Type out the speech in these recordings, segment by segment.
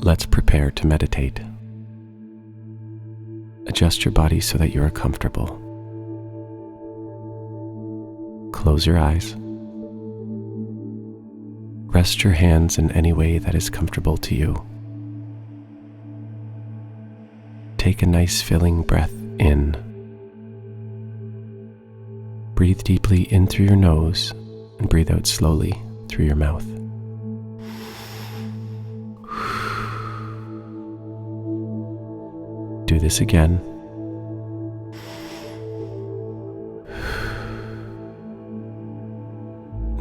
Let's prepare to meditate. Adjust your body so that you are comfortable. Close your eyes. Rest your hands in any way that is comfortable to you. Take a nice filling breath in. Breathe deeply in through your nose and breathe out slowly through your mouth. Do this again.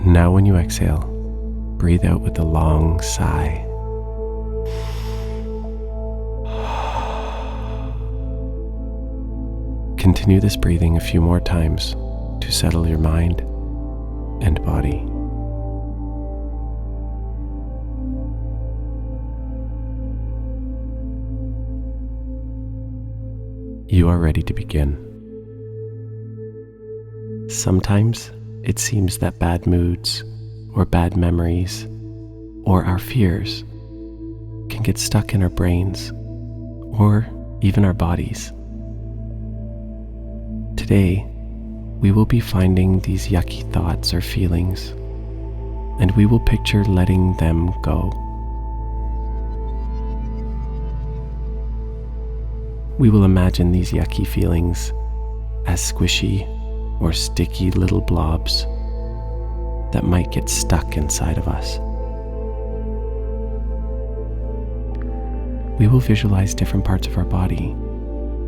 Now when you exhale, breathe out with a long sigh. Continue this breathing a few more times to settle your mind and body. You are ready to begin. Sometimes it seems that bad moods or bad memories or our fears can get stuck in our brains or even our bodies. Today, we will be finding these yucky thoughts or feelings, and we will picture letting them go. We will imagine these yucky feelings as squishy or sticky little blobs that might get stuck inside of us. We will visualize different parts of our body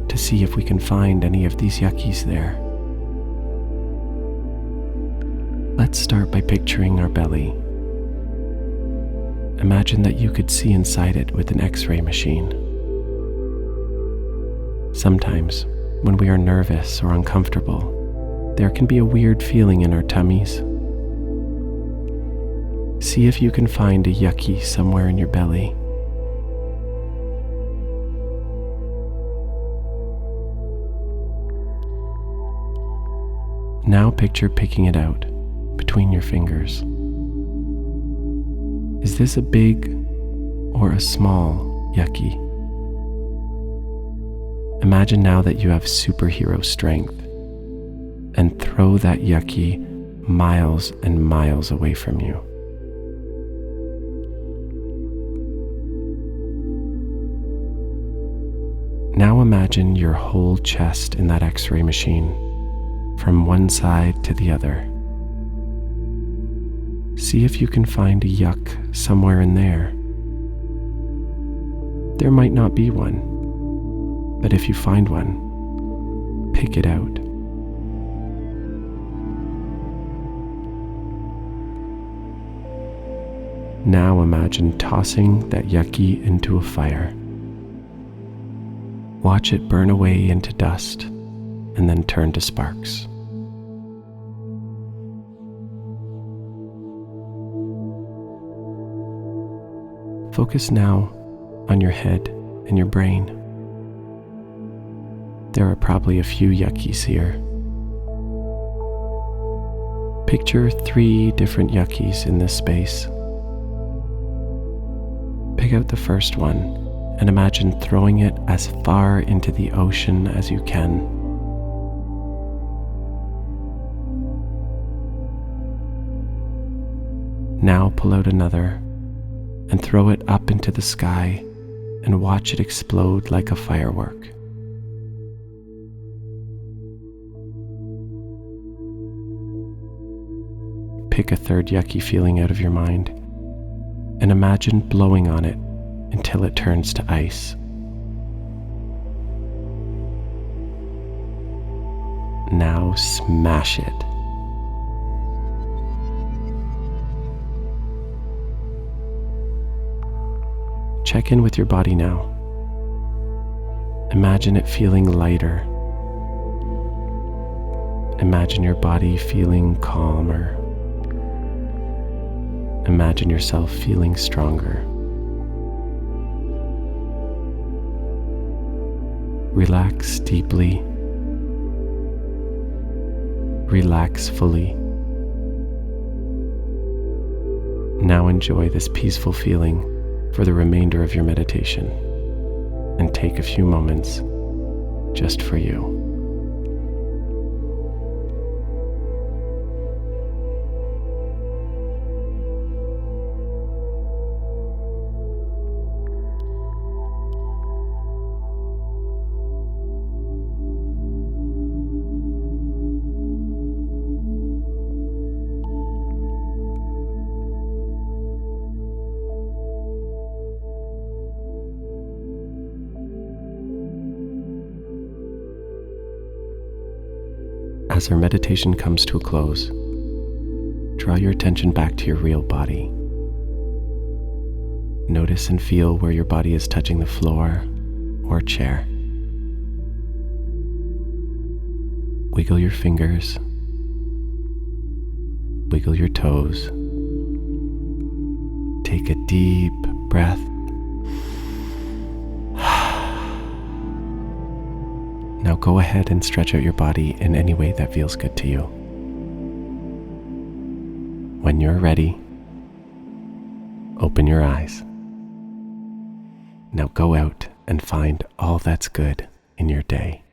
to see if we can find any of these yuckies there. Let's start by picturing our belly. Imagine that you could see inside it with an X-ray machine. Sometimes, when we are nervous or uncomfortable, there can be a weird feeling in our tummies. See if you can find a yucky somewhere in your belly. Now picture picking it out between your fingers. Is this a big or a small yucky? Imagine now that you have superhero strength and throw that yucky miles and miles away from you. Now imagine your whole chest in that X-ray machine, from one side to the other. See if you can find a yuck somewhere in there. There might not be one, but if you find one, pick it out. Now imagine tossing that yucky into a fire. Watch it burn away into dust and then turn to sparks. Focus now on your head and your brain. There are probably a few yuckies here. Picture 3 different yuckies in this space. Pick out the first one and imagine throwing it as far into the ocean as you can. Now pull out another and throw it up into the sky and watch it explode like a firework. Pick a third yucky feeling out of your mind and imagine blowing on it until it turns to ice. Now smash it. Check in with your body now. Imagine it feeling lighter. Imagine your body feeling calmer. Imagine yourself feeling stronger. Relax deeply. Relax fully. Now enjoy this peaceful feeling for the remainder of your meditation and take a few moments just for you. As our meditation comes to a close, draw your attention back to your real body. Notice and feel where your body is touching the floor or chair. Wiggle your fingers, wiggle your toes. Take a deep breath. Now go ahead and stretch out your body in any way that feels good to you. When you're ready, open your eyes. Now go out and find all that's good in your day.